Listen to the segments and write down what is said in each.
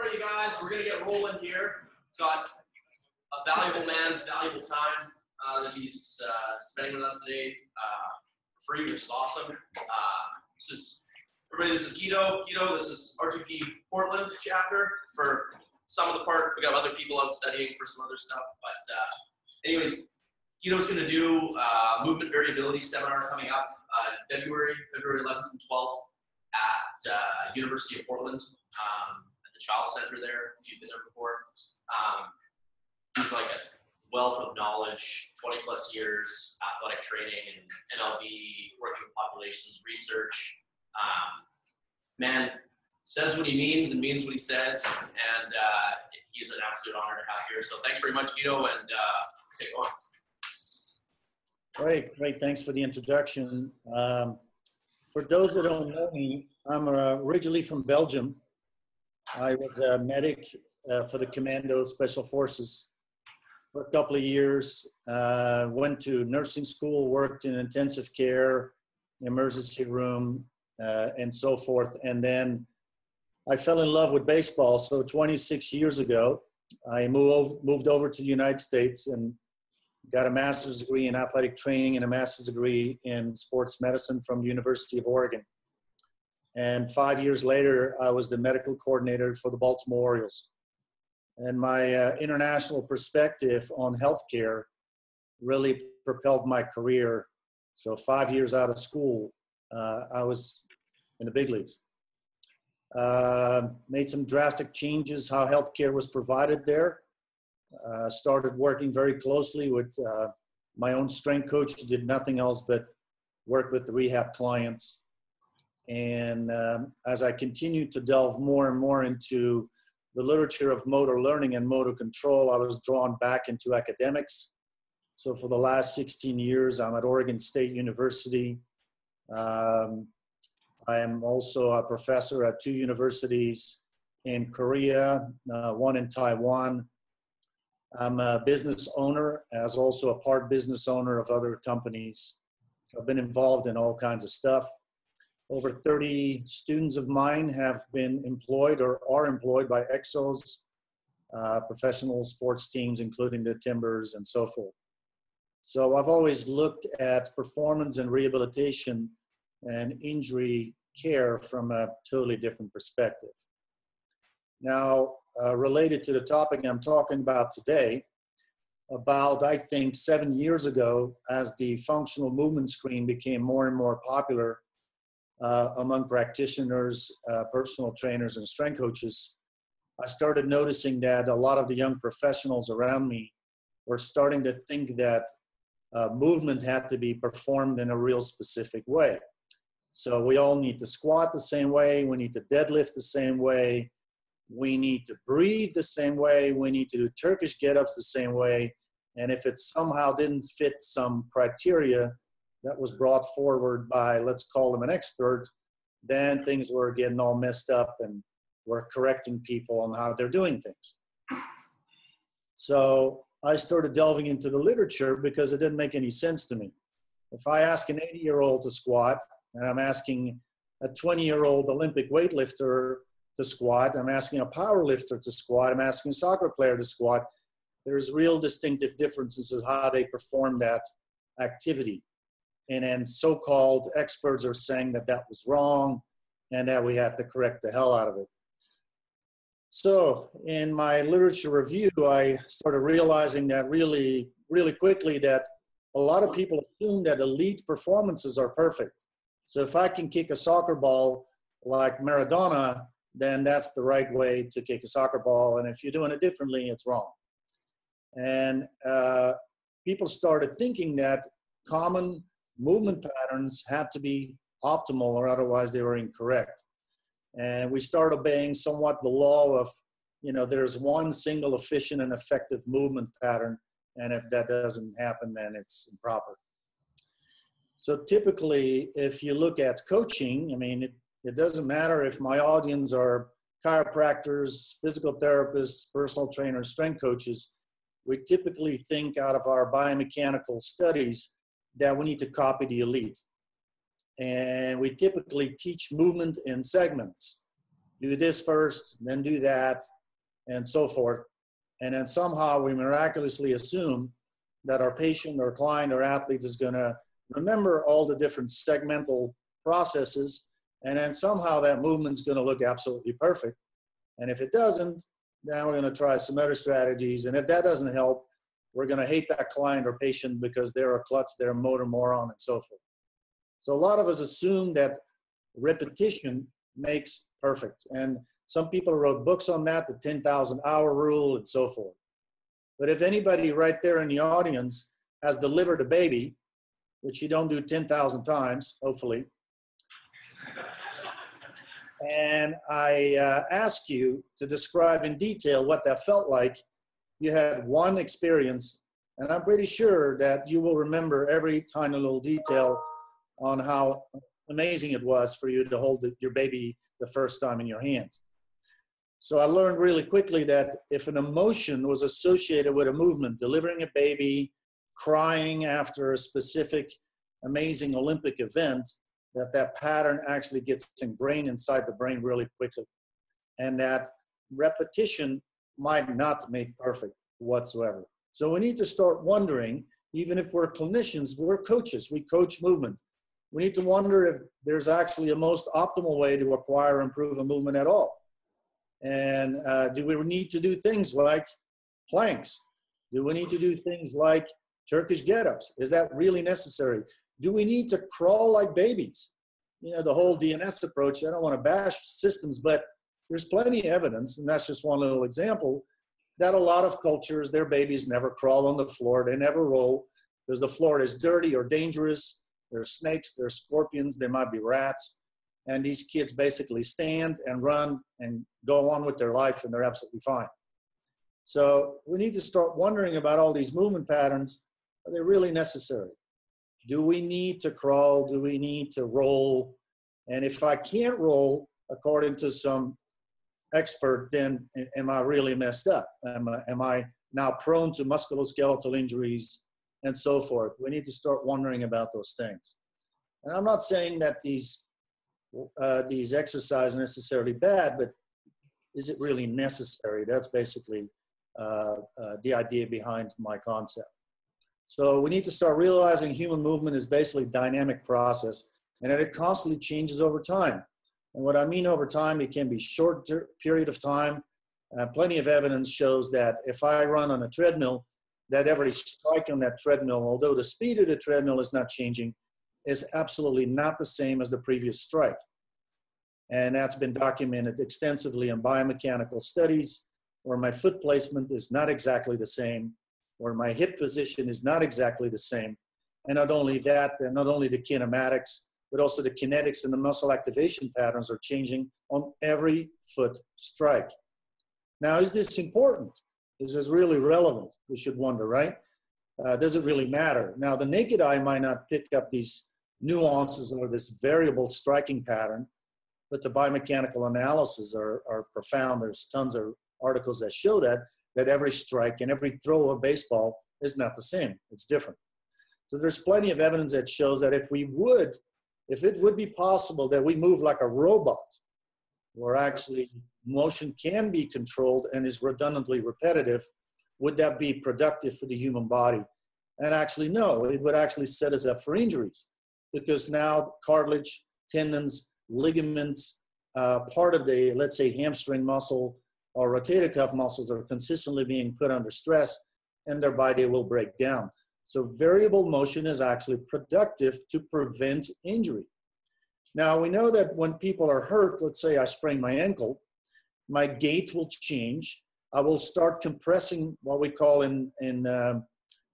right, you guys, we're going to get rolling here. Got a valuable man's valuable time that he's spending with us today for free, which is awesome. This is Guido. This is R2P Portland chapter. For some of the part, we got other people out studying for some other stuff. But anyways, Guido's going to do movement variability seminar coming up in February 11th and 12th at University of Portland. At the Child Center there, if you've been there before. He's like a wealth of knowledge, 20 plus years, athletic training and NLP, working with populations research. Man says what he means and means what he says, and he's an absolute honor to have here. So thanks very much, Guido, and stay going. Great, thanks for the introduction. For those that don't know me, I'm originally from Belgium. I was a medic for the Commando Special Forces for a couple of years. Went to nursing school, worked in intensive care, emergency room, and so forth. And then I fell in love with baseball. So 26 years ago, I moved over to the United States and got a master's degree in athletic training and a master's degree in sports medicine from the University of Oregon. And 5 years later, I was the medical coordinator for the Baltimore Orioles. And my international perspective on healthcare really propelled my career. So 5 years out of school, I was in the big leagues. Made some drastic changes how healthcare was provided there. Started working very closely with my own strength coach, who did nothing else but work with the rehab clients. And as I continued to delve more and more into the literature of motor learning and motor control, I was drawn back into academics. So for the last 16 years, I'm at Oregon State University. I am also a professor at 2 universities in Korea, 1 in Taiwan. I'm a business owner, as also a part business owner of other companies. So I've been involved in all kinds of stuff. Over 30 students of mine have been employed or are employed by Exos, professional sports teams, including the Timbers and so forth. So I've always looked at performance and rehabilitation and injury care from a totally different perspective. Now, related to the topic I'm talking about today, about, I think, 7 years ago, as the functional movement screen became more and more popular among practitioners, personal trainers, and strength coaches, I started noticing that a lot of the young professionals around me were starting to think that movement had to be performed in a real specific way. So we all need to squat the same way, we need to deadlift the same way, we need to breathe the same way, we need to do Turkish get-ups the same way, and if it somehow didn't fit some criteria that was brought forward by, let's call them an expert, then things were getting all messed up and we're correcting people on how they're doing things. So I started delving into the literature because it didn't make any sense to me. If I ask an 80-year-old to squat, and I'm asking a 20-year-old Olympic weightlifter to squat, I'm asking a powerlifter to squat, I'm asking a soccer player to squat, there's real distinctive differences in how they perform that activity. And then so-called experts are saying that that was wrong and that we have to correct the hell out of it. So in my literature review, I started realizing that really quickly that a lot of people assume that elite performances are perfect. So if I can kick a soccer ball like Maradona, then that's the right way to kick a soccer ball. And if you're doing it differently, it's wrong. And people started thinking that common movement patterns had to be optimal or otherwise they were incorrect. And we started obeying somewhat the law of, there's one single efficient and effective movement pattern. And if that doesn't happen, then it's improper. So typically, if you look at coaching, it doesn't matter if my audience are chiropractors, physical therapists, personal trainers, strength coaches. We typically think out of our biomechanical studies that we need to copy the elite. And we typically teach movement in segments. Do this first, then do that, and so forth. And then somehow we miraculously assume that our patient or client or athlete is going to remember all the different segmental processes, and then somehow that movement's going to look absolutely perfect. And if it doesn't, then we're going to try some other strategies. And if that doesn't help, we're going to hate that client or patient because they're a klutz, they're a motor moron, and so forth. So a lot of us assume that repetition makes perfect. And some people wrote books on that, the 10,000 hour rule and so forth. But if anybody right there in the audience has delivered a baby, which you don't do 10,000 times, hopefully, and I ask you to describe in detail what that felt like, you had one experience, and I'm pretty sure that you will remember every tiny little detail on how amazing it was for you to hold your baby the first time in your hands. So I learned really quickly that if an emotion was associated with a movement, delivering a baby, crying after a specific amazing Olympic event, that pattern actually gets ingrained inside the brain really quickly. And that repetition might not make perfect whatsoever. So we need to start wondering, even if we're clinicians, we're coaches, we coach movement. We need to wonder if there's actually a most optimal way to acquire or improve a movement at all. And do we need to do things like planks? Do we need to do things like Turkish get-ups? Is that really necessary? Do we need to crawl like babies? You know, the whole DNS approach, I don't want to bash systems, but there's plenty of evidence, and that's just one little example, that a lot of cultures, their babies never crawl on the floor, they never roll, because the floor is dirty or dangerous. There's snakes, there's scorpions, there might be rats, and these kids basically stand and run and go on with their life, and they're absolutely fine. So we need to start wondering about all these movement patterns. Are they really necessary? Do we need to crawl? Do we need to roll? And if I can't roll, according to some expert, then am I really messed up? Am I now prone to musculoskeletal injuries and so forth? We need to start wondering about those things. And I'm not saying that these exercises are necessarily bad, but is it really necessary? That's basically the idea behind my concept. So we need to start realizing human movement is basically a dynamic process, and that it constantly changes over time. And what I mean over time, it can be short period of time. Plenty of evidence shows that if I run on a treadmill, that every strike on that treadmill, although the speed of the treadmill is not changing, is absolutely not the same as the previous strike. And that's been documented extensively in biomechanical studies, where my foot placement is not exactly the same, where my hip position is not exactly the same. And not only that, and not only the kinematics, but also the kinetics and the muscle activation patterns are changing on every foot strike. Now, is this important? Is this really relevant? We should wonder, right? Does it really matter? Now, the naked eye might not pick up these nuances or this variable striking pattern, but the biomechanical analysis are profound. There's tons of articles that show that every strike and every throw of baseball is not the same. It's different. So there's plenty of evidence that shows that if it would be possible that we move like a robot, where actually motion can be controlled and is redundantly repetitive, would that be productive for the human body? And actually, no, it would actually set us up for injuries, because now cartilage, tendons, ligaments, part of the, let's say, hamstring muscle or rotator cuff muscles are consistently being put under stress, and thereby they will break down. So variable motion is actually productive to prevent injury. Now, we know that when people are hurt, let's say I sprain my ankle, my gait will change. I will start compressing what we call in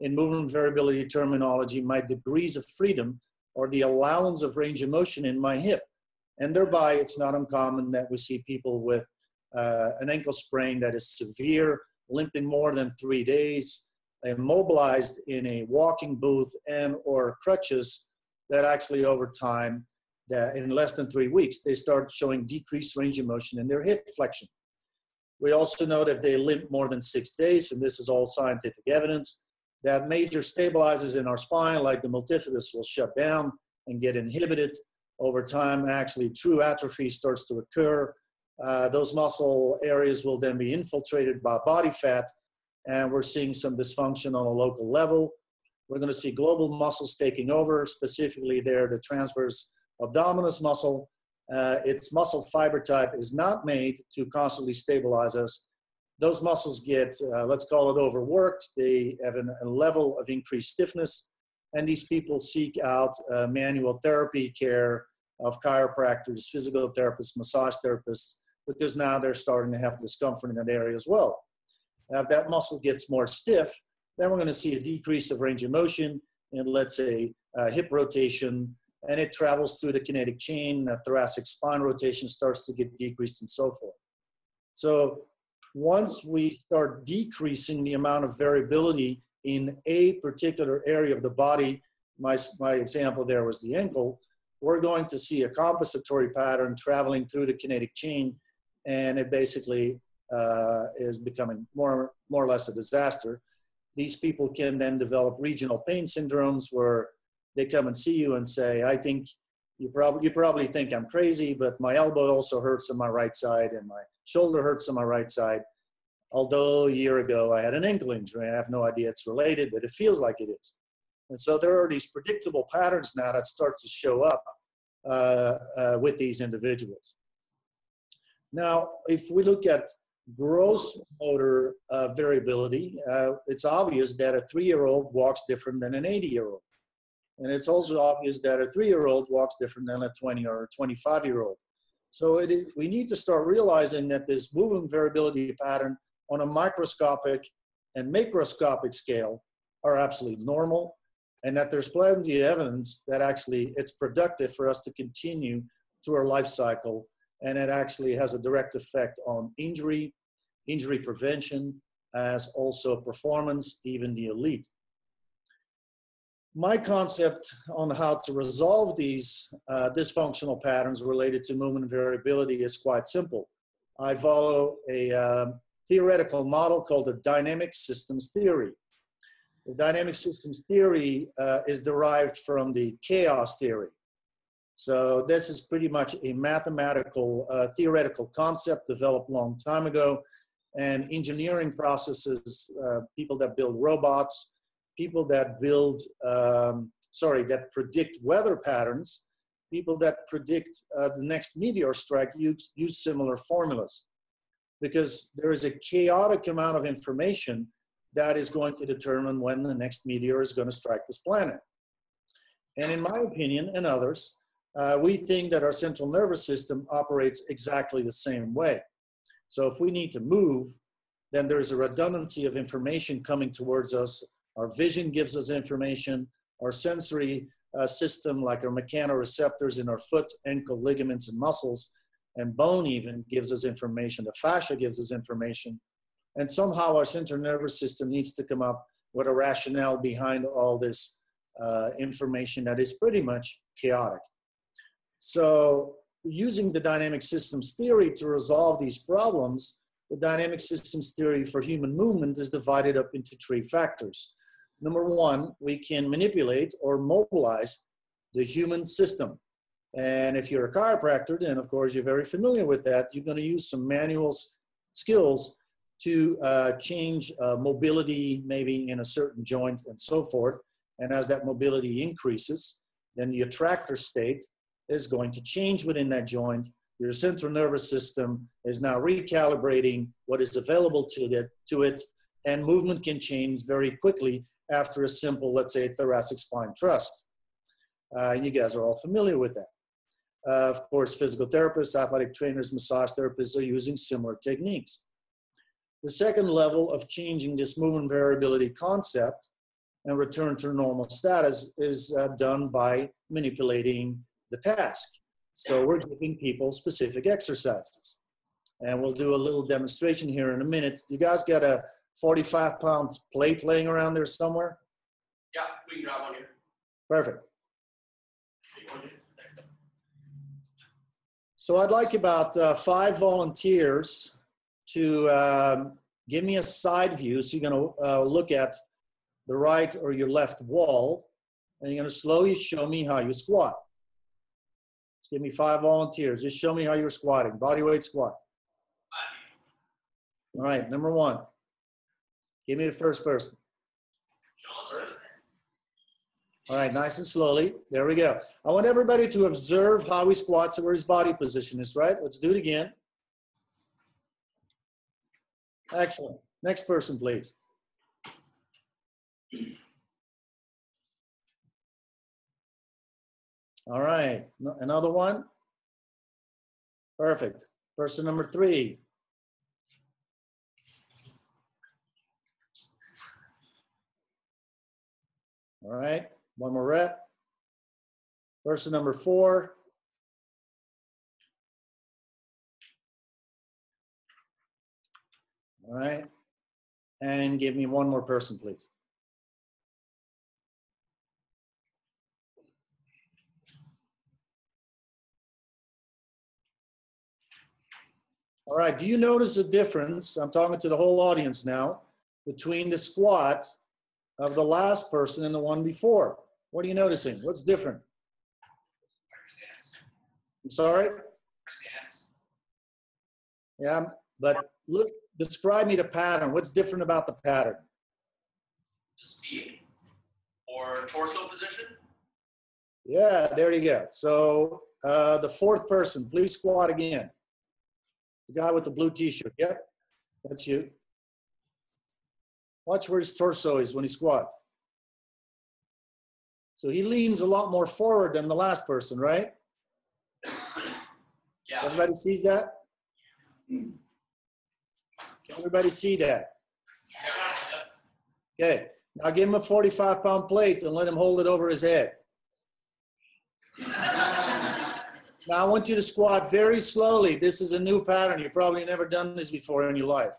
movement variability terminology, my degrees of freedom, or the allowance of range of motion in my hip. And thereby, it's not uncommon that we see people with an ankle sprain that is severe, limping more than 3 days, immobilized in a walking booth and or crutches, that actually over time, that in less than 3 weeks, they start showing decreased range of motion in their hip flexion. We also know that if they limp more than 6 days, and this is all scientific evidence, that major stabilizers in our spine, like the multifidus, will shut down and get inhibited. Over time, actually, true atrophy starts to occur. Those muscle areas will then be infiltrated by body fat, and we're seeing some dysfunction on a local level. We're going to see global muscles taking over, specifically there, the transverse abdominis muscle. Its muscle fiber type is not made to constantly stabilize us. Those muscles get, let's call it overworked. They have a level of increased stiffness, and these people seek out manual therapy care of chiropractors, physical therapists, massage therapists, because now they're starting to have discomfort in that area as well. Now, if that muscle gets more stiff, then we're going to see a decrease of range of motion in, let's say, hip rotation, and it travels through the kinetic chain. Thoracic spine rotation starts to get decreased and so forth. So once we start decreasing the amount of variability in a particular area of the body, my example there was the ankle, we're going to see a compensatory pattern traveling through the kinetic chain, and it basically is becoming more or less a disaster. These people can then develop regional pain syndromes where they come and see you and say, I think you probably think I'm crazy, but my elbow also hurts on my right side and my shoulder hurts on my right side. Although a year ago I had an ankle injury. I have no idea it's related, but it feels like it is. And so there are these predictable patterns now that start to show up with these individuals. Now, if we look at gross motor variability, it's obvious that a 3-year-old walks different than an 80-year-old. And it's also obvious that a 3-year-old walks different than a 20 or a 25-year-old. So we need to start realizing that this movement variability pattern on a microscopic and macroscopic scale are absolutely normal, and that there's plenty of evidence that actually it's productive for us to continue through our life cycle, and it actually has a direct effect on injury prevention, as also performance, even the elite. My concept on how to resolve these dysfunctional patterns related to movement variability is quite simple. I follow a theoretical model called the dynamic systems theory. The dynamic systems theory is derived from the chaos theory. So this is pretty much a mathematical, theoretical concept developed a long time ago. And engineering processes, people that build robots, people that build, that predict weather patterns, people that predict the next meteor strike use similar formulas. Because there is a chaotic amount of information that is going to determine when the next meteor is going to strike this planet. And in my opinion, and others, we think that our central nervous system operates exactly the same way. So if we need to move, then there's a redundancy of information coming towards us. Our vision gives us information. Our sensory system, like our mechanoreceptors in our foot, ankle, ligaments, and muscles, and bone even gives us information. The fascia gives us information. And somehow our central nervous system needs to come up with a rationale behind all this information that is pretty much chaotic. So using the dynamic systems theory to resolve these problems, the dynamic systems theory for human movement is divided up into 3 factors. Number 1, we can manipulate or mobilize the human system. And if you're a chiropractor, then of course you're very familiar with that. You're going to use some manual skills to change mobility maybe in a certain joint and so forth. And as that mobility increases, then the attractor state is going to change within that joint. Your central nervous system is now recalibrating what is available to it, and movement can change very quickly after a simple, let's say, thoracic spine thrust. You guys are all familiar with that. Of course, physical therapists, athletic trainers, massage therapists are using similar techniques. The second level of changing this movement variability concept and return to normal status is done by manipulating the task. So we're giving people specific exercises. And we'll do a little demonstration here in a minute. You guys got a 45-pound plate laying around there somewhere? Yeah, we can grab one here. Perfect. So I'd like about 5 volunteers to give me a side view. So you're going to look at the right or your left wall, and you're going to slowly show me how you squat. Just give me 5 volunteers. Just show me how you're squatting. Body weight squat. All right, number one. Give me the first person. All right, nice and slowly. There we go. I want everybody to observe how he squats and where his body position is, right? Let's do it again. Excellent. Next person, please. All right, another one. Perfect. Person number 3. All right, one more rep. Person number 4. All right, and give me one more person, please. All right, do you notice a difference? I'm talking to the whole audience now, between the squat of the last person and the one before. What are you noticing? What's different? I'm sorry? Yeah, but look, describe me the pattern. What's different about the pattern? The speed or torso position? Yeah, there you go. So the 4th person, please squat again. The guy with the blue t-shirt. Yep, that's you. Watch where his torso is when he squats. So he leans a lot more forward than the last person, right? Yeah. Everybody sees that? Everybody see that? Yeah. Okay, now give him a 45-pound plate and let him hold it over his head. Now I want you to squat very slowly. This is a new pattern. You've probably never done this before in your life.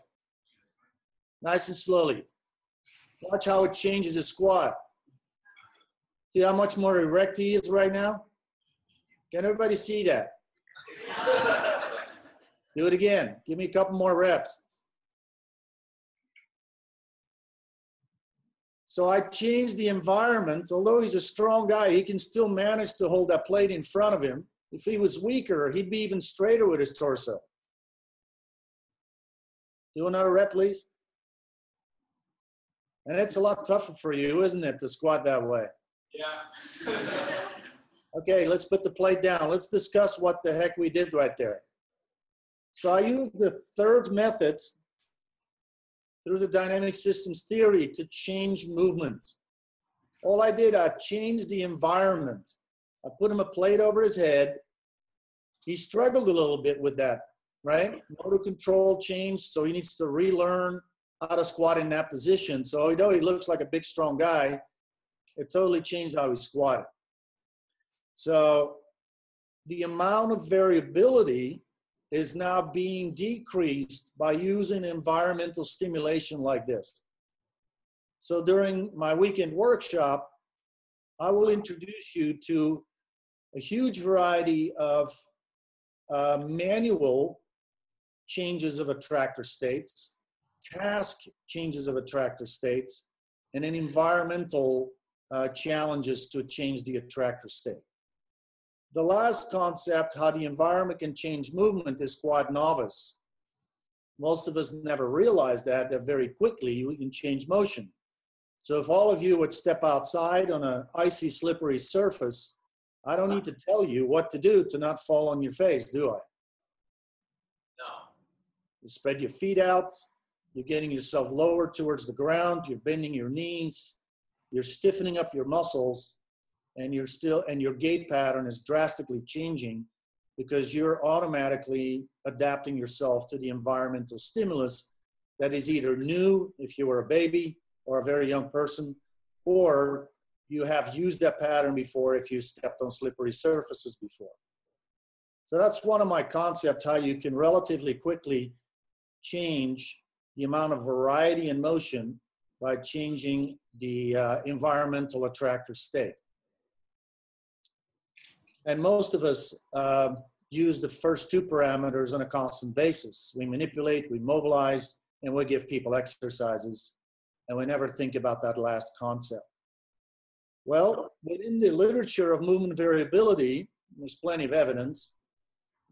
Nice and slowly. Watch how it changes his squat. See how much more erect he is right now? Can everybody see that? Do it again. Give me a couple more reps. So I changed the environment. Although he's a strong guy, he can still manage to hold that plate in front of him. If he was weaker, he'd be even straighter with his torso. Do another rep, please. And it's a lot tougher for you, isn't it, to squat that way? Yeah. Okay, let's put the plate down. Let's discuss what the heck we did right there. So I used the 3rd method through the dynamic systems theory to change movement. All I did, I changed the environment. I put him a plate over his head. He struggled a little bit with that, right? Motor control changed, so he needs to relearn how to squat in that position. So although he looks like a big, strong guy, it totally changed how he squatted. So the amount of variability is now being decreased by using environmental stimulation like this. So during my weekend workshop, I will introduce you to a huge variety of manual changes of attractor states, task changes of attractor states, and then environmental challenges to change the attractor state. The last concept, how the environment can change movement, is quite novice. Most of us never realize that very quickly we can change motion. So if all of you would step outside on an icy, slippery surface, I don't need to tell you what to do to not fall on your face, do I? No. You spread your feet out, you're getting yourself lower towards the ground, you're bending your knees, you're stiffening up your muscles, and your gait pattern is drastically changing because you're automatically adapting yourself to the environmental stimulus that is either new if you were a baby or a very young person, or you have used that pattern before if you stepped on slippery surfaces before. So that's one of my concepts, how you can relatively quickly change the amount of variety in motion by changing the environmental attractor state. And most of us use the first 2 parameters on a constant basis. We manipulate, we mobilize, and we give people exercises, and we never think about that last concept. Well, within the literature of movement variability, there's plenty of evidence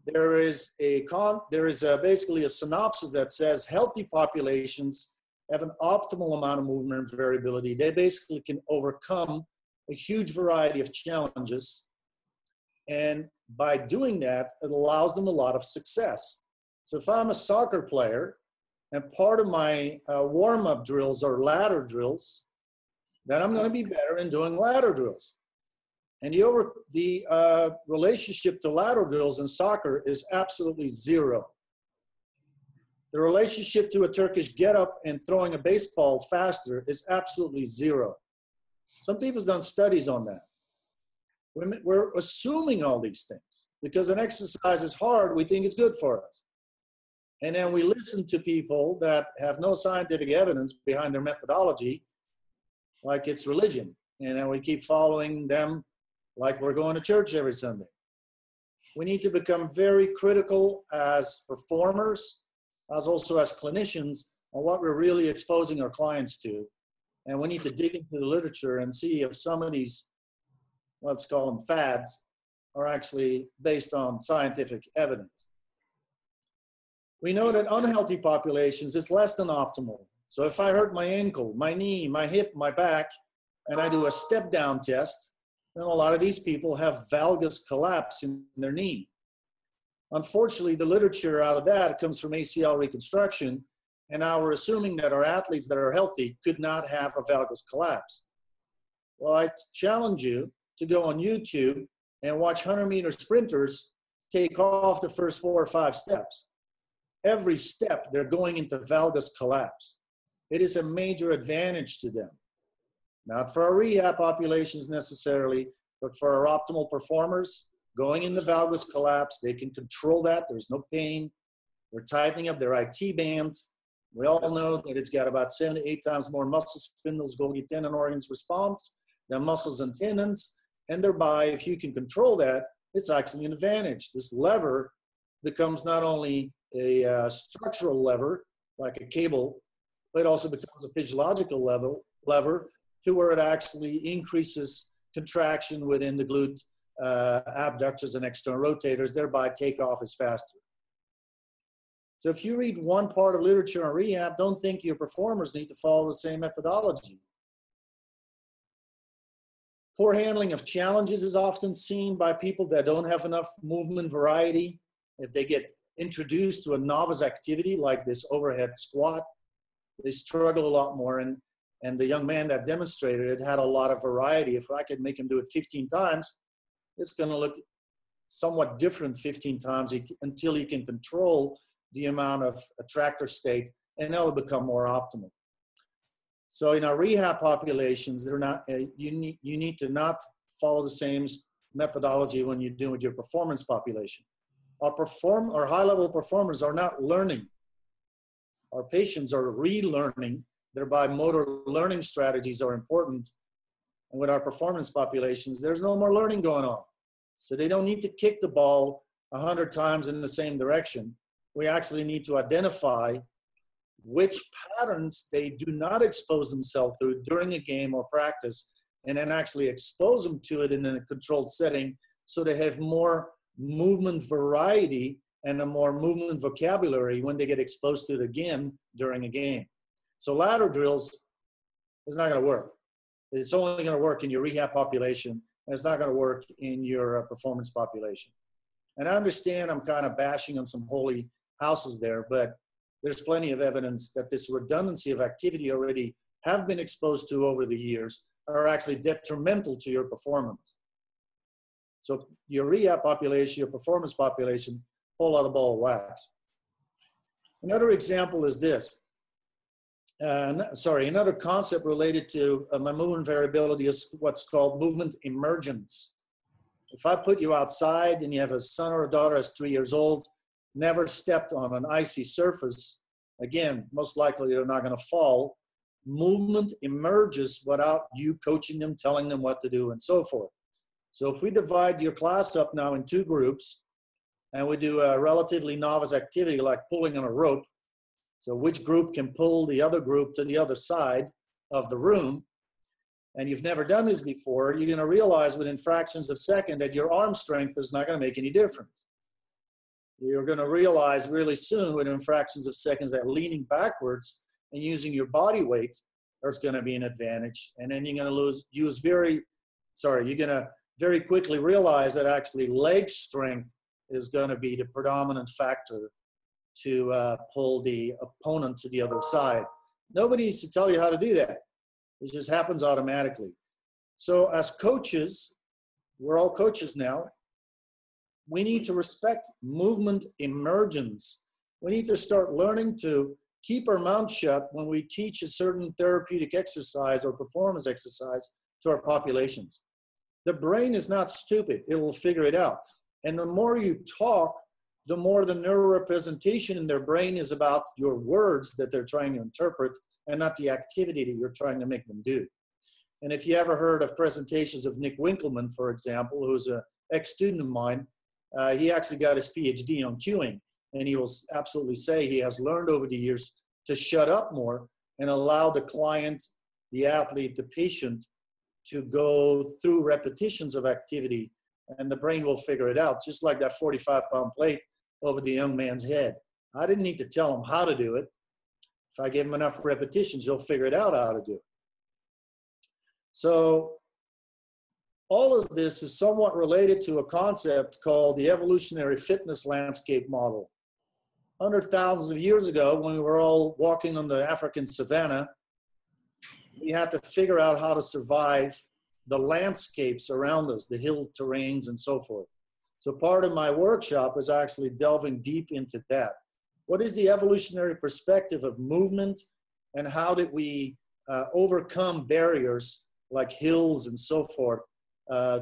there is basically a synopsis that says healthy populations have an optimal amount of movement variability. They basically can overcome a huge variety of challenges. And by doing that, it allows them a lot of success. So if I'm a soccer player and part of my warm-up drills are ladder drills, then I'm going to be better in doing ladder drills. And the relationship to ladder drills in soccer is absolutely zero. The relationship to a Turkish get-up and throwing a baseball faster is absolutely zero. Some people have done studies on that. We're assuming all these things because an exercise is hard, we think it's good for us. And then we listen to people that have no scientific evidence behind their methodology, like it's religion. And then we keep following them like we're going to church every Sunday. We need to become very critical as performers, as also as clinicians, on what we're really exposing our clients to. And we need to dig into the literature and see if some of these, let's call them fads, are actually based on scientific evidence. We know that unhealthy populations is less than optimal. So if I hurt my ankle, my knee, my hip, my back, and I do a step down test, then a lot of these people have valgus collapse in their knee. Unfortunately, the literature out of that comes from ACL reconstruction, and now we're assuming that our athletes that are healthy could not have a valgus collapse. Well, I challenge you to go on YouTube and watch 100-meter sprinters take off the first 4 or 5 steps. Every step, they're going into valgus collapse. It is a major advantage to them. Not for our rehab populations necessarily, but for our optimal performers, going into valgus collapse, they can control that. There's no pain. They're tightening up their IT band. We all know that it's got about 7 to 8 times more muscle spindles, Golgi tendon organs response than muscles and tendons. And thereby, if you can control that, it's actually an advantage. This lever becomes not only a structural lever, like a cable, but it also becomes a physiological lever to where it actually increases contraction within the glute abductors and external rotators, thereby takeoff is faster. So if you read one part of literature on rehab, don't think your performers need to follow the same methodology. Poor handling of challenges is often seen by people that don't have enough movement variety. If they get introduced to a novice activity like this overhead squat, they struggle a lot more. And the young man that demonstrated it had a lot of variety. If I could make him do it 15 times, it's going to look somewhat different 15 times until he can control the amount of attractor state, and that will become more optimal. So in our rehab populations, they're not, you need to not follow the same methodology when you're doing with your performance population. Our high-level performers are not learning. Our patients are relearning, thereby motor learning strategies are important. And with our performance populations, there's no more learning going on. So they don't need to kick the ball 100 times in the same direction. We actually need to identify which patterns they do not expose themselves to during a game or practice, and then actually expose them to it in a controlled setting so they have more movement variety and a more movement vocabulary when they get exposed to it again during a game. So ladder drills is not going to work. It's only going to work in your rehab population, and it's not going to work in your performance population. And I understand I'm kind of bashing on some holy houses there, but there's plenty of evidence that this redundancy of activity already have been exposed to over the years are actually detrimental to your performance. So your rehab population, your performance population, pull out a ball of wax. Another example is this. Another concept related to my movement variability is what's called movement emergence. If I put you outside and you have a son or a daughter that's 3 years old, never stepped on an icy surface, again, most likely they're not going to fall. Movement emerges without you coaching them, telling them what to do, and so forth. So if we divide your class up now in 2 groups, and we do a relatively novice activity like pulling on a rope, so which group can pull the other group to the other side of the room, and you've never done this before, you're going to realize within fractions of a second that your arm strength is not going to make any difference. you're going to realize really soon within fractions of seconds that leaning backwards and using your body weight is going to be an advantage. And then you're going to you're going to very quickly realize that actually leg strength is going to be the predominant factor to pull the opponent to the other side. Nobody needs to tell you how to do that. It just happens automatically. So as coaches, we're all coaches now, we need to respect movement emergence. We need to start learning to keep our mouth shut when we teach a certain therapeutic exercise or performance exercise to our populations. The brain is not stupid. It will figure it out. And the more you talk, the more the neurorepresentation in their brain is about your words that they're trying to interpret and not the activity that you're trying to make them do. And if you ever heard of presentations of Nick Winkelman, for example, who's an ex-student of mine, he actually got his PhD on cueing. And he will absolutely say he has learned over the years to shut up more and allow the client, the athlete, the patient to go through repetitions of activity, and the brain will figure it out, just like that 45-pound plate over the young man's head. I didn't need to tell him how to do it. If I give him enough repetitions, he'll figure it out how to do it. So all of this is somewhat related to a concept called the evolutionary fitness landscape model. Hundreds of thousands of years ago, when we were all walking on the African savanna, we had to figure out how to survive the landscapes around us, the hill terrains and so forth. So part of my workshop is actually delving deep into that. What is the evolutionary perspective of movement, and how did we overcome barriers like hills and so forth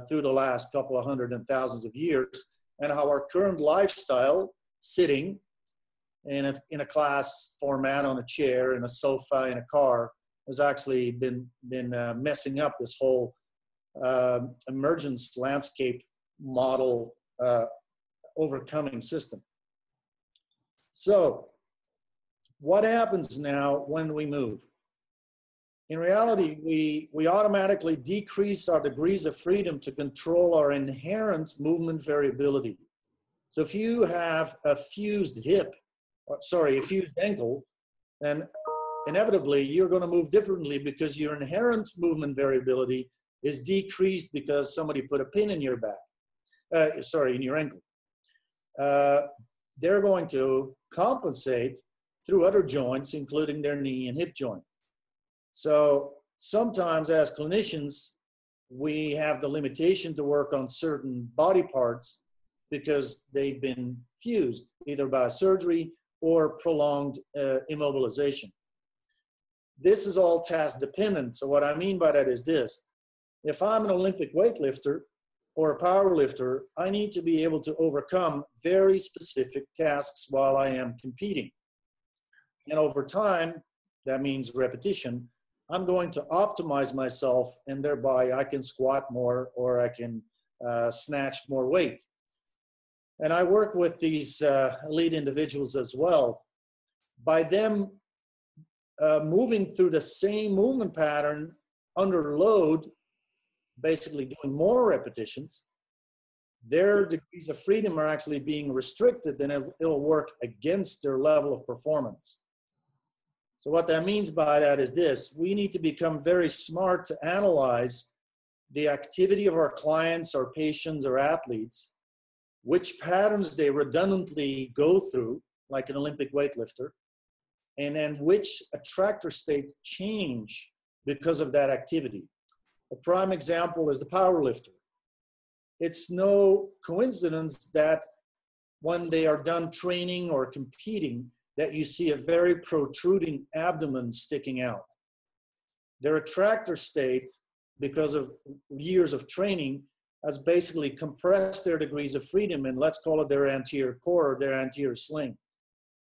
through the last couple of hundred and thousands of years, and how our current lifestyle, sitting in a class format on a chair, in a sofa, in a car, has actually been messing up this whole emergence landscape model overcoming system. So what happens now when we move? In reality, we automatically decrease our degrees of freedom to control our inherent movement variability. So if you have a fused a fused ankle, then inevitably you're going to move differently because your inherent movement variability is decreased because somebody put a pin in your back, in your ankle. They're going to compensate through other joints, including their knee and hip joint. So sometimes as clinicians, we have the limitation to work on certain body parts because they've been fused, either by surgery or prolonged immobilization. This is all task dependent. So what I mean by that is this: if I'm an Olympic weightlifter or a powerlifter, I need to be able to overcome very specific tasks while I am competing. And over time, that means repetition, I'm going to optimize myself, and thereby I can squat more or I can snatch more weight. And I work with these elite individuals as well. By them moving through the same movement pattern under load, basically doing more repetitions, their degrees of freedom are actually being restricted, and it'll work against their level of performance. So what that means by that is this: we need to become very smart to analyze the activity of our clients, our patients, or athletes, which patterns they redundantly go through, like an Olympic weightlifter, and then which attractor state change because of that activity. A prime example is the powerlifter. It's no coincidence that when they are done training or competing, that you see a very protruding abdomen sticking out. Their attractor state, because of years of training, has basically compressed their degrees of freedom, and let's call it their anterior core or their anterior sling.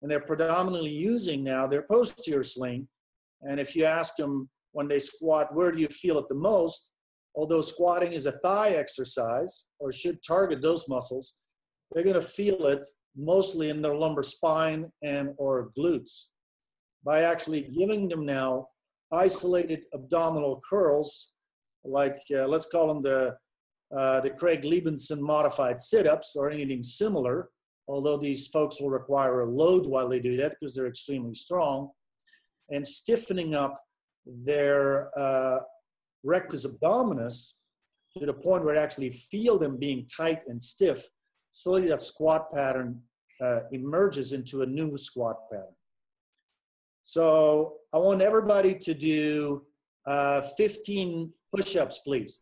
And they're predominantly using now their posterior sling. And if you ask them when they squat, where do you feel it the most? Although squatting is a thigh exercise, or should target those muscles, they're going to feel it mostly in their lumbar spine and or glutes. By actually giving them now isolated abdominal curls, like let's call them the Craig Liebenson modified sit-ups or anything similar, although these folks will require a load while they do that because they're extremely strong, and stiffening up their rectus abdominis to the point where I actually feel them being tight and stiff. Slowly that squat pattern emerges into a new squat pattern. So I want everybody to do 15 push-ups, please.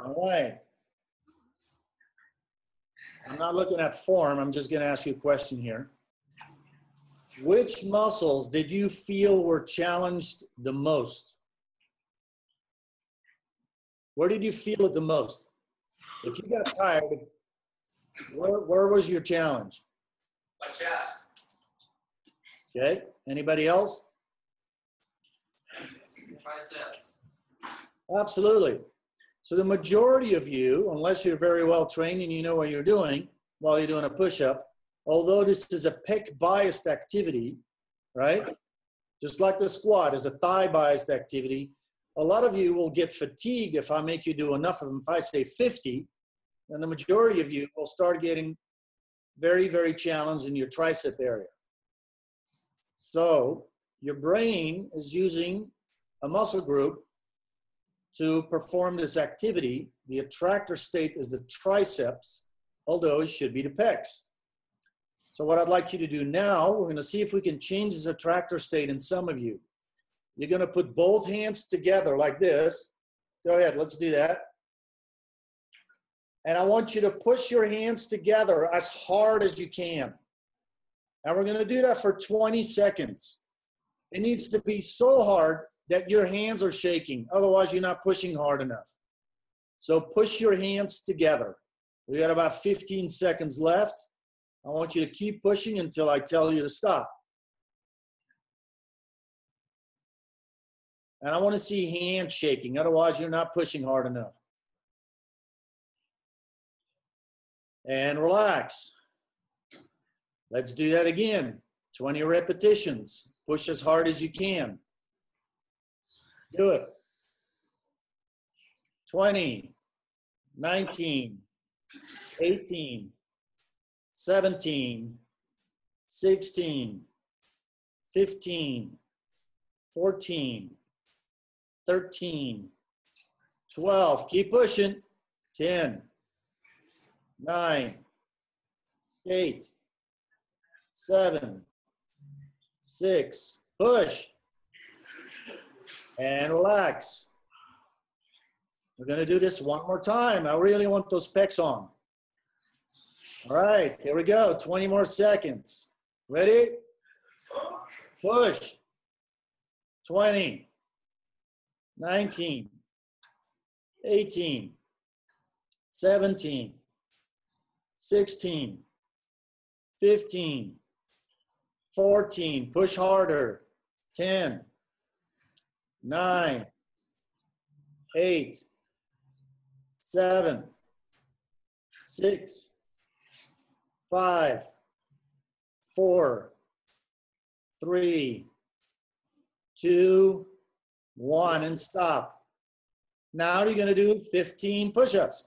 All right. I'm not looking at form. I'm just going to ask you a question here. Which muscles did you feel were challenged the most? Where did you feel it the most? If you got tired, where was your challenge? My chest. Okay. Anybody else? Triceps. Absolutely. So the majority of you, unless you're very well trained and you know what you're doing while you're doing a push-up, although this is a pec-biased activity, right? Just like the squat is a thigh-biased activity, a lot of you will get fatigued if I make you do enough of them. If I say 50, then the majority of you will start getting very, very challenged in your tricep area. So your brain is using a muscle group to perform this activity. The attractor state is the triceps, although it should be the pecs. So what I'd like you to do now, we're going to see if we can change this attractor state in some of you. You're going to put both hands together like this. Go ahead, let's do that. And I want you to push your hands together as hard as you can. And we're going to do that for 20 seconds. It needs to be so hard that your hands are shaking. Otherwise, you're not pushing hard enough. So push your hands together. We got about 15 seconds left. I want you to keep pushing until I tell you to stop. And I want to see hands shaking. Otherwise, you're not pushing hard enough. And relax. Let's do that again. 20 repetitions. Push as hard as you can. Let's do it. 20, 19, 18, 17, 16, 15, 14, 13, 12. Keep pushing. 10, 9, 8, 7, 6. Push. And relax. We're going to do this one more time. I really want those pecs on. All right, here we go. 20 more seconds. Ready? Push. 20, 19, 18, 17, 16, 15, 14. Push harder. 10, 9, 8, 7, 6, 5, 4, 3, 2, 1, and stop. Now you're going to do 15 push-ups.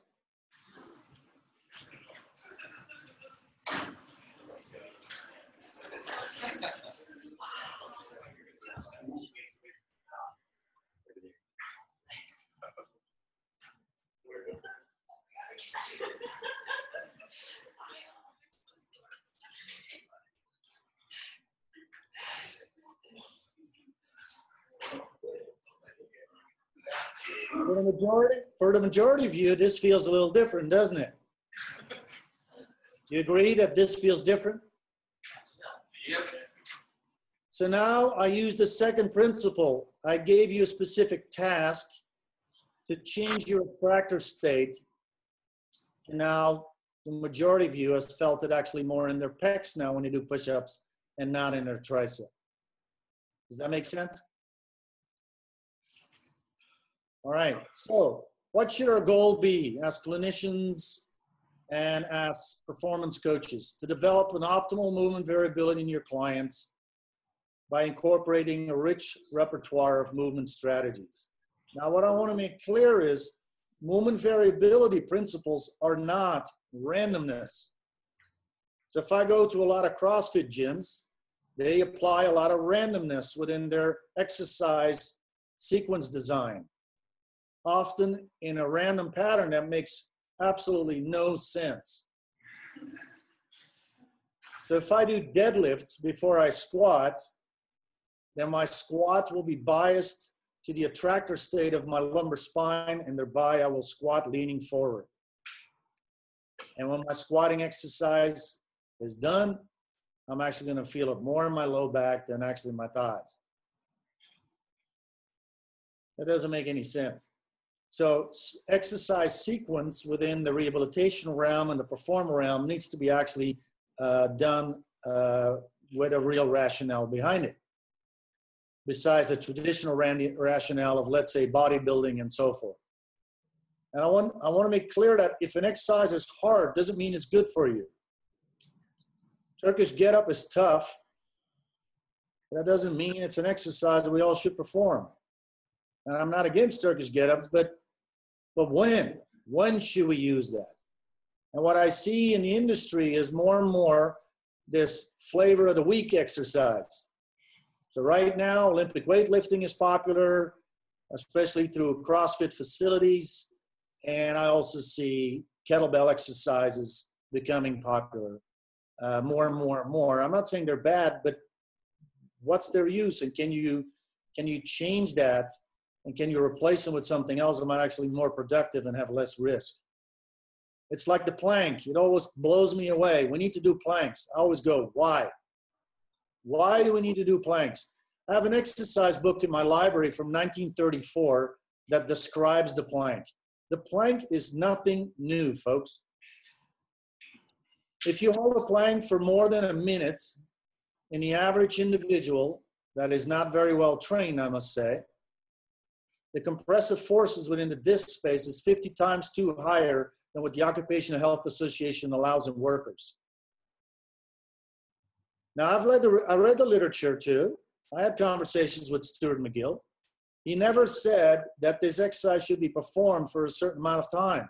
For the majority of you, this feels a little different, doesn't it? Do you agree that this feels different? Yep. So now I use the second principle. I gave you a specific task to change your attractor state. And now the majority of you has felt it actually more in their pecs now when they do push-ups and not in their tricep. Does that make sense? All right, so what should our goal be as clinicians and as performance coaches? To develop an optimal movement variability in your clients by incorporating a rich repertoire of movement strategies. Now, what I want to make clear is movement variability principles are not randomness. So if I go to a lot of CrossFit gyms, they apply a lot of randomness within their exercise sequence design, often in a random pattern that makes absolutely no sense. So if I do deadlifts before I squat, then my squat will be biased to the attractor state of my lumbar spine, and thereby I will squat leaning forward. And when my squatting exercise is done, I'm actually going to feel it more in my low back than actually my thighs. That doesn't make any sense. So exercise sequence within the rehabilitation realm and the performer realm needs to be actually done with a real rationale behind it, besides the traditional rationale of, let's say, bodybuilding and so forth. And I want to make clear that if an exercise is hard, doesn't mean it's good for you. Turkish get-up is tough, but that doesn't mean it's an exercise that we all should perform. And I'm not against Turkish get-ups, but when should we use that? And what I see in the industry is more and more this flavor of the week exercise. So right now, Olympic weightlifting is popular, especially through CrossFit facilities. And I also see kettlebell exercises becoming popular more and more and more. I'm not saying they're bad, but what's their use? And can you change that? And can you replace them with something else that might actually be more productive and have less risk? It's like the plank. It always blows me away. We need to do planks. I always go, why? Why do we need to do planks? I have an exercise book in my library from 1934 that describes the plank. The plank is nothing new, folks. If you hold a plank for more than a minute, in the average individual that is not very well trained, I must say, the compressive forces within the disc space is 50 times higher than what the Occupational Health Association allows in workers. Now, I read the literature too. I had conversations with Stuart McGill. He never said that this exercise should be performed for a certain amount of time.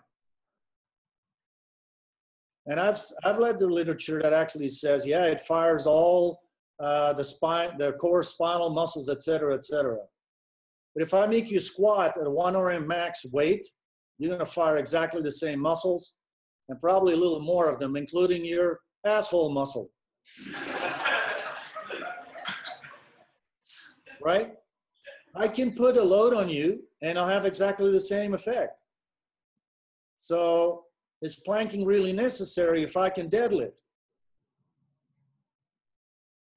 And I've read the literature that actually says, yeah, it fires all the spine, the core spinal muscles, et cetera, et cetera. But if I make you squat at a 1 RM max weight, you're going to fire exactly the same muscles and probably a little more of them, including your asshole muscle. Right? I can put a load on you and I'll have exactly the same effect. So is planking really necessary if I can deadlift?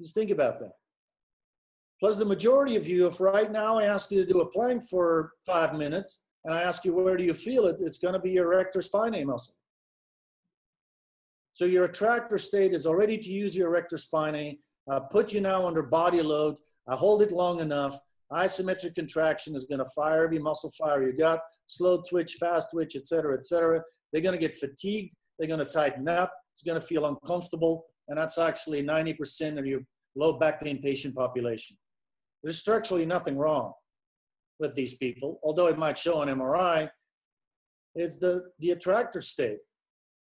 Just think about that. Plus the majority of you, if right now I ask you to do a plank for 5 minutes and I ask you where do you feel it, it's going to be your erector spinae muscle. So your attractor state is already to use your erector spinae. Put you now under body load. I hold it long enough. Isometric contraction is going to fire every muscle fiber you got. Slow twitch, fast twitch, et cetera, et cetera. They're going to get fatigued. They're going to tighten up. It's going to feel uncomfortable. And that's actually 90% of your low back pain patient population. There's structurally nothing wrong with these people, although it might show on MRI. It's the attractor state.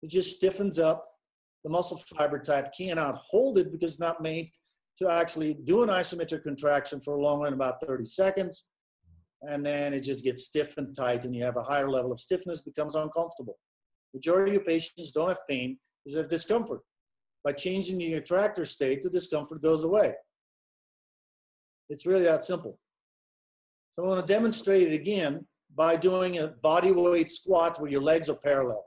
It just stiffens up. The muscle fiber type cannot hold it because it's not made to actually do an isometric contraction for longer than about 30 seconds. And then it just gets stiff and tight, and you have a higher level of stiffness, becomes uncomfortable. Majority of patients don't have pain, they have discomfort. By changing the attractor state, the discomfort goes away. It's really that simple. So I'm going to demonstrate it again by doing a body weight squat where your legs are parallel.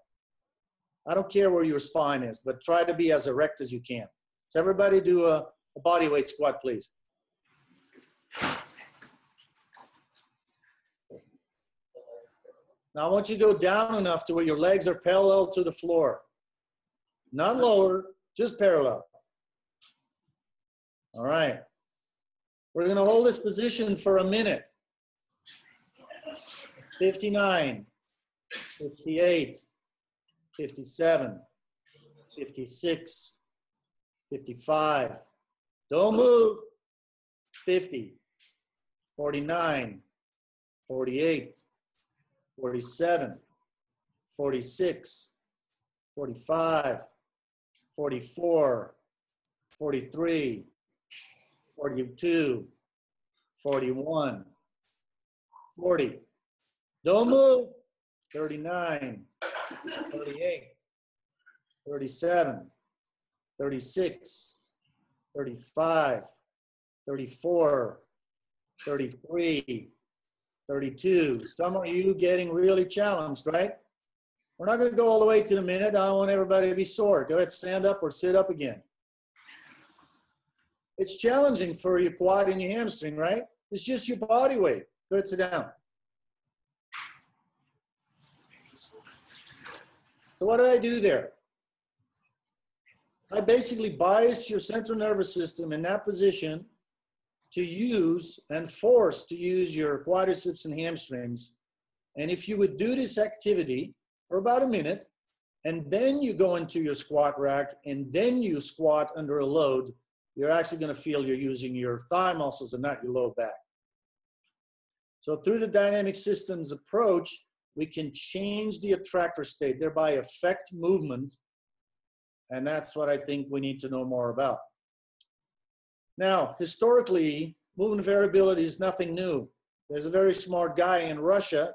I don't care where your spine is, but try to be as erect as you can. So everybody do a body weight squat, please. Now I want you to go down enough to where your legs are parallel to the floor. Not lower, just parallel. All right. We're going to hold this position for a minute. 59, 58, 57, 56, 55. Don't move. 50, 49, 48, 47, 46, 45, 44, 43, 42, 41, 40. Don't move. 39, 38, 37, 36, 35, 34, 33, 32. Some of you getting really challenged, right? We're not going to go all the way to the minute. I don't want everybody to be sore. Go ahead, stand up or sit up again. It's challenging for your quad and your hamstring, right? It's just your body weight. Go ahead, sit down. So what do I do there? I basically bias your central nervous system in that position to use and force to use your quadriceps and hamstrings. And if you would do this activity for about a minute, and then you go into your squat rack, and then you squat under a load, you're actually going to feel you're using your thigh muscles and not your low back. So through the dynamic systems approach, we can change the attractor state, thereby affect movement. And that's what I think we need to know more about. Now, historically, movement variability is nothing new. There's a very smart guy in Russia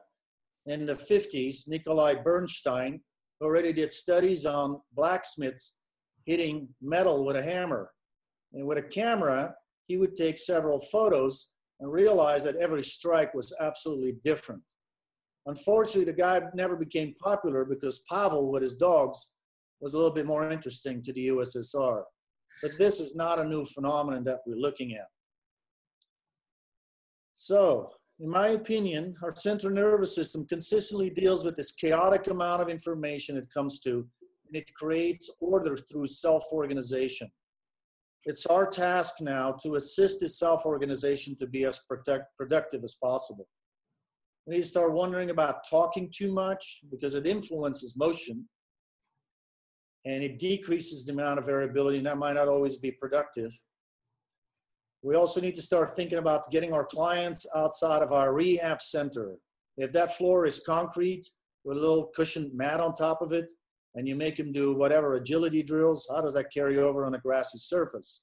in the 50s, Nikolai Bernstein, who already did studies on blacksmiths hitting metal with a hammer. And with a camera, he would take several photos and realize that every strike was absolutely different. Unfortunately, the guy never became popular because Pavel, with his dogs, was a little bit more interesting to the USSR. But this is not a new phenomenon that we're looking at. So, in my opinion, our central nervous system consistently deals with this chaotic amount of information it comes to, and it creates order through self-organization. It's our task now to assist this self-organization to be as productive as possible. We need to start wondering about talking too much because it influences motion and it decreases the amount of variability, and that might not always be productive. We also need to start thinking about getting our clients outside of our rehab center. If that floor is concrete with a little cushioned mat on top of it, and you make them do whatever agility drills, how does that carry over on a grassy surface?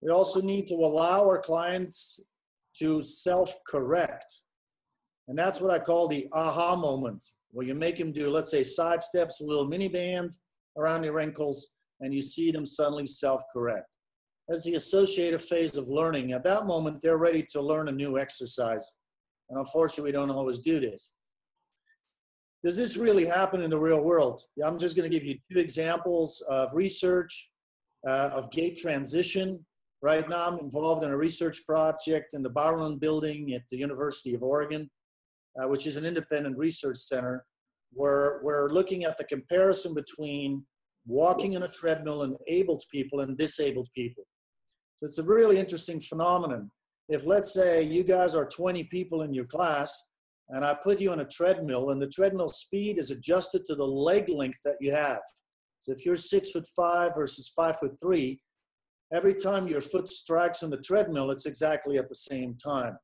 We also need to allow our clients to self-correct. And that's what I call the aha moment, where you make them do, let's say, side steps, a little mini band around your ankles, and you see them suddenly self-correct. That's the associative phase of learning. At that moment, they're ready to learn a new exercise. And unfortunately, we don't always do this. Does this really happen in the real world? Yeah, I'm just going to give you two examples of research of gait transition. Right now, I'm involved in a research project in the Barlow building at the University of Oregon, which is an independent research center, where we're looking at the comparison between walking on a treadmill and abled people and disabled people. So it's a really interesting phenomenon. If, let's say, you guys are 20 people in your class, and I put you on a treadmill, and the treadmill speed is adjusted to the leg length that you have. So if you're 6'5" versus 5'3", every time your foot strikes on the treadmill, it's exactly at the same time.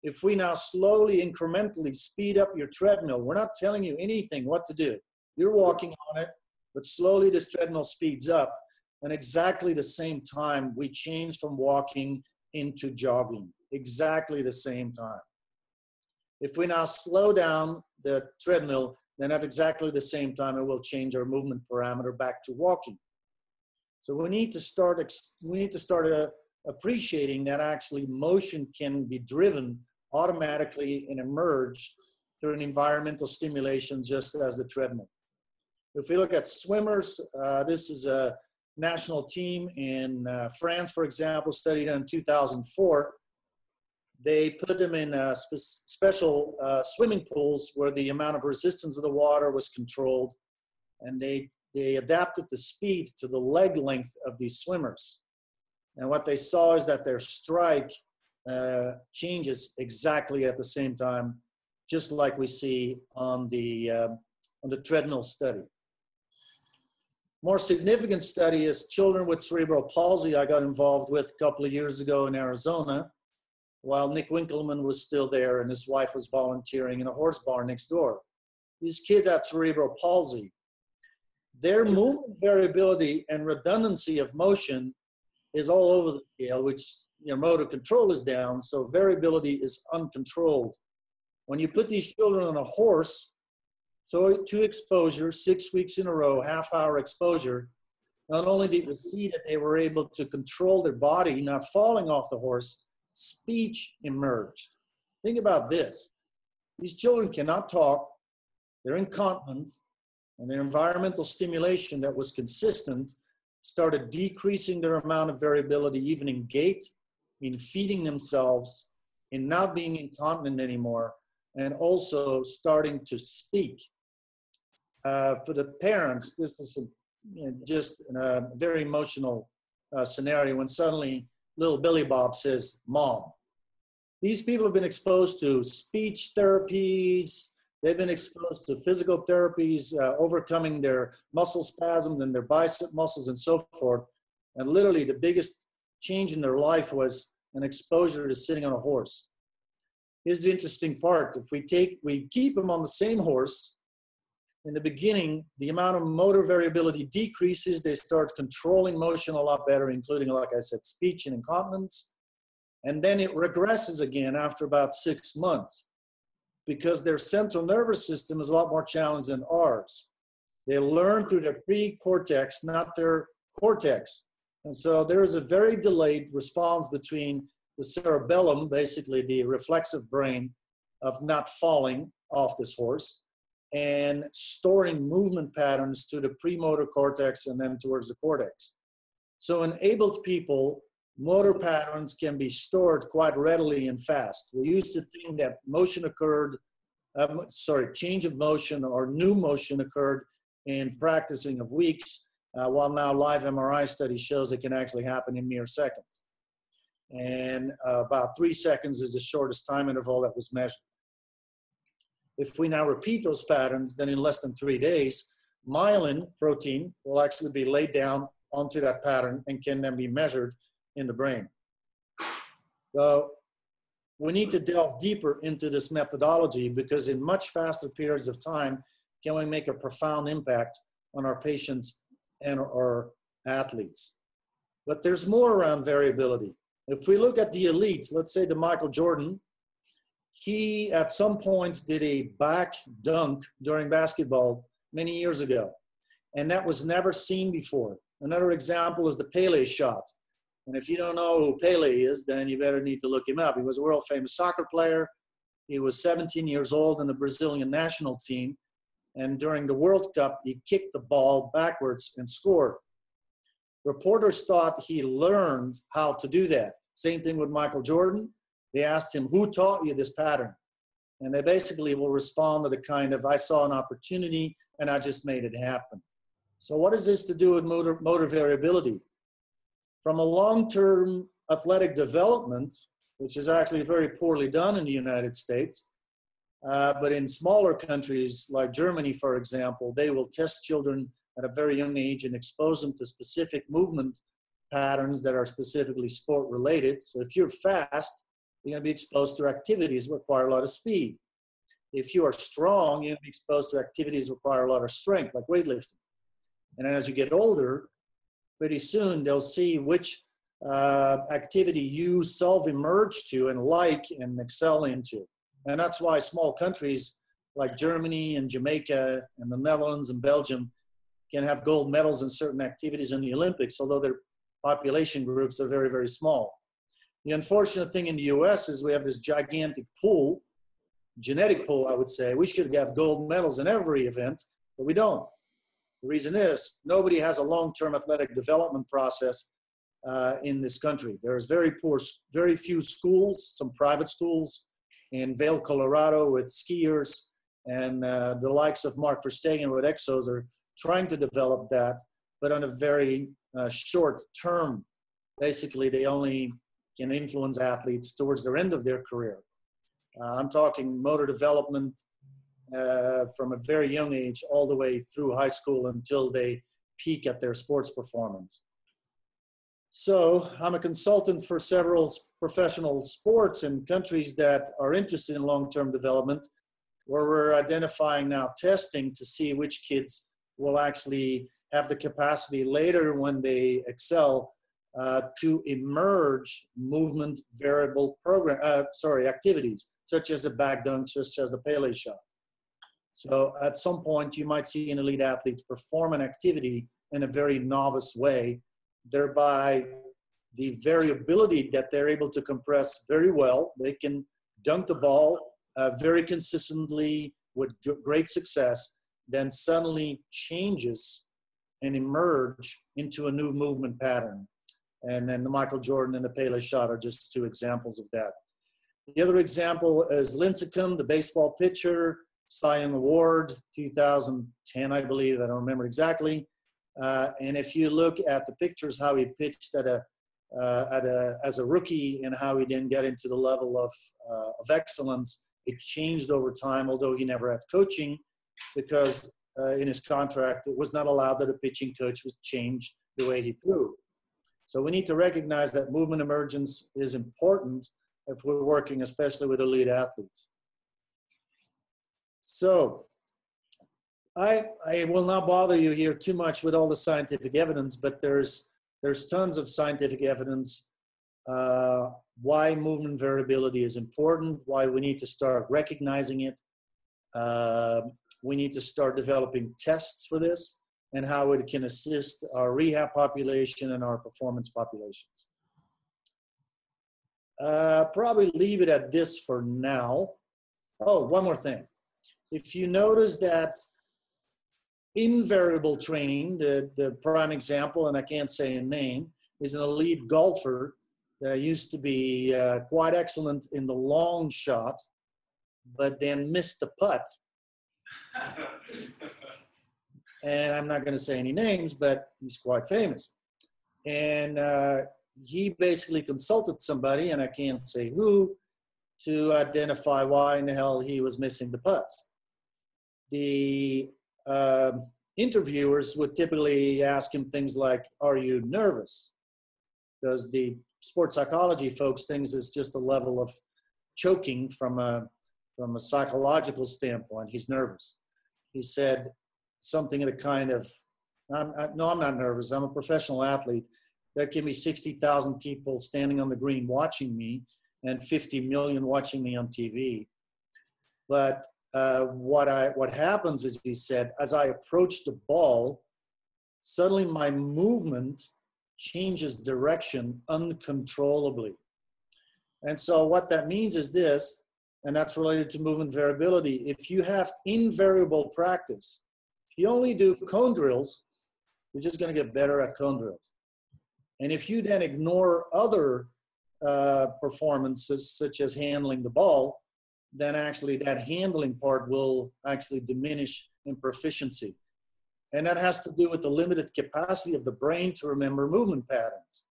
If we now slowly, incrementally speed up your treadmill, we're not telling you anything what to do. You're walking on it, but slowly this treadmill speeds up. And exactly the same time, we change from walking into jogging. Exactly the same time. If we now slow down the treadmill, then at exactly the same time, it will change our movement parameter back to walking. So we need to start appreciating that actually motion can be driven automatically and emerge through an environmental stimulation, just as the treadmill. If we look at swimmers, this is a national team in France, for example, studied in 2004. They put them in special swimming pools where the amount of resistance of the water was controlled, and they adapted the speed to the leg length of these swimmers. And what they saw is that their strike changes exactly at the same time, just like we see on the treadmill study. More significant study is children with cerebral palsy I got involved with a couple of years ago in Arizona, while Nick Winkelman was still there and his wife was volunteering in a horse barn next door. These kids had cerebral palsy. Their movement variability and redundancy of motion is all over the scale, which motor control is down, so variability is uncontrolled. When you put these children on a horse, so 2 exposures, 6 weeks in a row, half-hour exposure, not only did we see that they were able to control their body, not falling off the horse, speech emerged. Think about this. These children cannot talk, they're incontinent, and their environmental stimulation that was consistent started decreasing their amount of variability, even in gait, in feeding themselves, in not being incontinent anymore, and also starting to speak. For the parents, this is just a very emotional scenario when suddenly little Billy Bob says, "Mom." These people have been exposed to speech therapies, they've been exposed to physical therapies, overcoming their muscle spasms and their bicep muscles and so forth. And literally the biggest change in their life was an exposure to sitting on a horse. Here's the interesting part. If we keep them on the same horse, in the beginning, the amount of motor variability decreases. They start controlling motion a lot better, including, like I said, speech and incontinence. And then it regresses again after about 6 months because their central nervous system is a lot more challenged than ours. They learn through their pre-cortex, not their cortex. And so there is a very delayed response between the cerebellum, basically the reflexive brain of not falling off this horse, and storing movement patterns to the premotor cortex and then towards the cortex. So in abled people, motor patterns can be stored quite readily and fast. We used to think that motion occurred, change of motion or new motion occurred in practicing of weeks, while now live MRI study shows it can actually happen in mere seconds. And about 3 seconds is the shortest time interval that was measured. If we now repeat those patterns, then in less than 3 days, myelin protein will actually be laid down onto that pattern and can then be measured in the brain. So we need to delve deeper into this methodology because in much faster periods of time, can we make a profound impact on our patients and our athletes. But there's more around variability. If we look at the elite, let's say the Michael Jordan, he at some point did a back dunk during basketball many years ago, and that was never seen before. Another example is the Pele shot. And if you don't know who Pele is, then you better need to look him up. He was a world famous soccer player. He was 17 years old in the Brazilian national team. And during the World Cup, he kicked the ball backwards and scored. Reporters thought he learned how to do that. Same thing with Michael Jordan. They asked him, who taught you this pattern? And they basically will respond to the kind of, I saw an opportunity and I just made it happen. So what is this to do with motor variability? From a long-term athletic development, which is actually very poorly done in the United States, but in smaller countries like Germany, for example, they will test children at a very young age and expose them to specific movement patterns that are specifically sport-related. So if you're fast, you're going to be exposed to activities that require a lot of speed. If you are strong, you're going to be exposed to activities that require a lot of strength, like weightlifting. And then as you get older, pretty soon they'll see which activity you self-emerge to and like and excel into. And that's why small countries like Germany and Jamaica and the Netherlands and Belgium can have gold medals in certain activities in the Olympics, although their population groups are very, very small. The unfortunate thing in the US is we have this gigantic pool, genetic pool, I would say. We should have gold medals in every event, but we don't. The reason is nobody has a long-term athletic development process in this country. There's very few schools, some private schools in Vail, Colorado with skiers, and the likes of Mark Verstegen with Exos are trying to develop that, but on a very short-term basically they only can influence athletes towards the end of their career. I'm talking motor development from a very young age all the way through high school until they peak at their sports performance. So I'm a consultant for several professional sports in countries that are interested in long-term development, where we're identifying now testing to see which kids will actually have the capacity later when they excel to emerge movement variable activities, such as the back dunk, such as the Pele shot. So at some point you might see an elite athlete perform an activity in a very novice way, thereby the variability that they're able to compress very well. They can dunk the ball very consistently with great success, then suddenly changes and emerge into a new movement pattern. And then the Michael Jordan and the Pele shot are just two examples of that. The other example is Lincecum, the baseball pitcher, Cy Young Award, 2010, I believe. I don't remember exactly. And if you look at the pictures, how he pitched as a rookie and how he then got into the level of excellence, it changed over time, although he never had coaching, because in his contract, it was not allowed that a pitching coach would change the way he threw. So we need to recognize that movement emergence is important if we're working especially with elite athletes. So I will not bother you here too much with all the scientific evidence, but there's tons of scientific evidence why movement variability is important, why we need to start recognizing it. We need to start developing tests for this and how it can assist our rehab population and our performance populations. Probably leave it at this for now. Oh, one more thing. If you notice that invariable training, the prime example, and I can't say a name, is an elite golfer that used to be quite excellent in the long shot, but then missed the putt. And I'm not going to say any names, but he's quite famous. And he basically consulted somebody, and I can't say who, to identify why in the hell he was missing the putts. The interviewers would typically ask him things like, "Are you nervous?" Because the sports psychology folks thinks it's just a level of choking from a psychological standpoint. He's nervous. He said something in a kind of, no, I'm not nervous. I'm a professional athlete. There can be 60,000 people standing on the green watching me and 50 million watching me on TV. But what happens is, he said, as I approach the ball, suddenly my movement changes direction uncontrollably. And so what that means is this, and that's related to movement variability. If you have invariable practice, if you only do cone drills, you're just going to get better at cone drills. And if you then ignore other performances, such as handling the ball, then actually that handling part will actually diminish in proficiency. And that has to do with the limited capacity of the brain to remember movement patterns.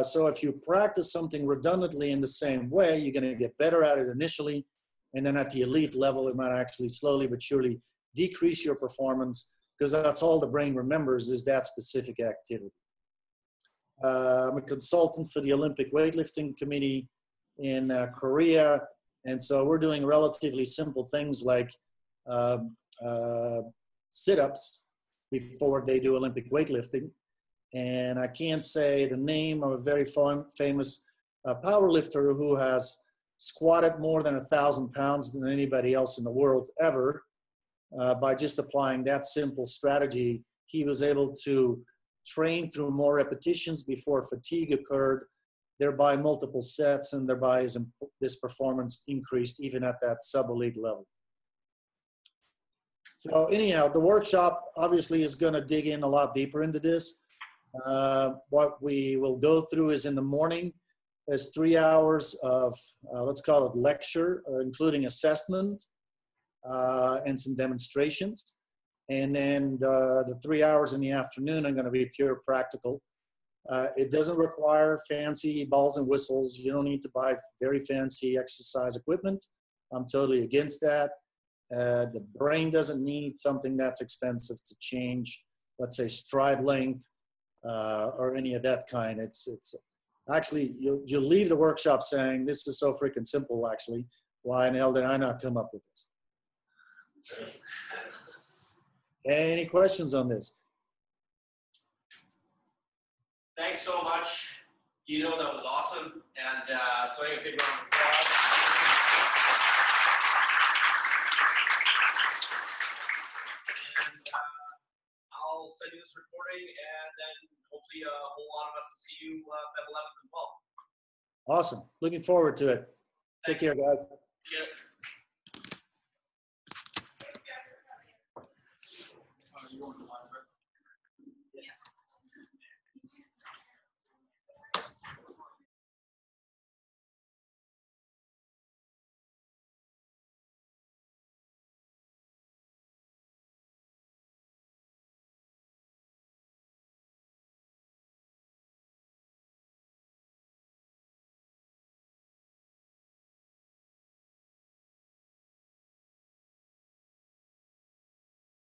So if you practice something redundantly in the same way, you're going to get better at it initially. And then at the elite level, it might actually slowly but surely decrease your performance, because that's all the brain remembers is that specific activity. I'm a consultant for the Olympic weightlifting committee in Korea. And so we're doing relatively simple things like sit-ups before they do Olympic weightlifting. And I can't say the name of a very famous powerlifter who has squatted more than 1,000 pounds than anybody else in the world ever. By just applying that simple strategy, he was able to train through more repetitions before fatigue occurred, thereby multiple sets, and thereby his performance increased even at that sub-elite level. So anyhow, the workshop obviously is going to dig in a lot deeper into this. What we will go through is in the morning is 3 hours of, let's call it lecture, including assessment and some demonstrations. And then the 3 hours in the afternoon are going to be pure practical. It doesn't require fancy balls and whistles. You don't need to buy very fancy exercise equipment. I'm totally against that. The brain doesn't need something that's expensive to change, let's say, stride length or any of that kind. It's actually, you'll leave the workshop saying, this is so freaking simple, actually. Why in the hell did I not come up with this? Any questions on this? Thanks so much, Guido. That was awesome. And so I got a big round of applause. And I'll send you this recording, and then hopefully a whole lot of us will see you Feb 11th and 12th. Awesome. Looking forward to it. Take care, guys. Appreciate it.